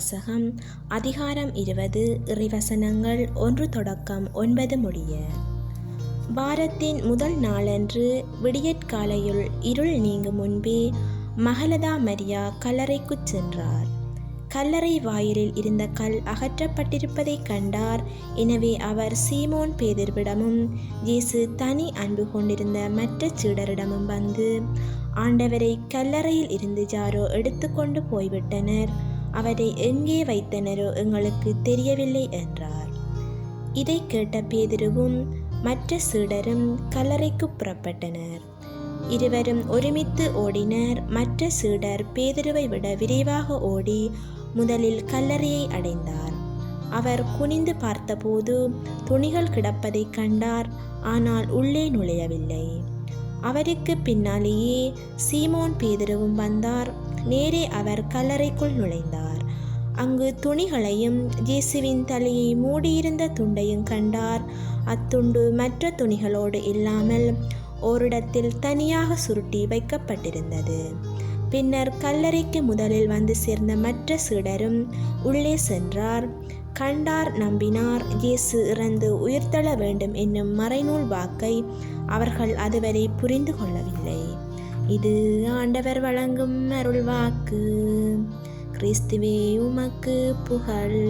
வாசகம் அதிகாரம் 20 இறைவசனங்கள் 1 தொடக்கம் 9 முடிய. வாரத்தின் முதல் நாளன்று விடியற்காலையுள் இருள் நீங்கும் முன்பே மகலதா மரியா கல்லறைக்குச் சென்றார். கல்லறை வாயிலில் இருந்த கல் அகற்றப்பட்டிருப்பதைக் கண்டார். எனவே அவர் சீமோன் பேதுருவிடமும் இயேசு தனி அன்பு கொண்டிருந்த மற்ற சீடரிடமும் வந்து, ஆண்டவரை கல்லறையில் இருந்து யாரோ எடுத்து கொண்டு போய்விட்டனர், அவரை எங்கே வைத்தனரோ எங்களுக்கு தெரியவில்லை என்றார். இதை கேட்ட பேதுருவும் மற்ற சீடரும் கல்லறைக்கு புறப்பட்டனர். இருவரும் ஒருமித்து ஓடினர். மற்ற சீடர் பேதுருவை விட விரைவாக ஓடி முதலில் கல்லறையை அடைந்தார். அவர் குனிந்து பார்த்தபோது துணிகள் கிடப்பதைக் கண்டார். ஆனால் உள்ளே நுழையவில்லை. அவருக்கு பின்னாலேயே சீமோன் பேதுருவும் வந்தார். நேரே அவர் கல்லறைக்குள் நுழைந்தார். அங்கு துணிகளையும் இயேசுவின் தலையை மூடியிருந்த துண்டையும் கண்டார். அத்துண்டு மற்ற துணிகளோடு இல்லாமல் ஓரிடத்தில் தனியாக சுருட்டி வைக்கப்பட்டிருந்தது. பின்னர் கல்லறைக்கு முதலில் வந்து சேர்ந்த மற்ற சீடரும் உள்ளே சென்றார். கண்டார், நம்பினார். இயேசு இறந்து உயிர்த்தெழ வேண்டும் என்னும் மறைநூல் வாக்கை அவர்கள் அதுவரை புரிந்து கொள்ளவில்லை. இது ஆண்டவர் வழங்கும் அருள் வாக்கு. கிறிஸ்துவே உமக்கு புகழ்.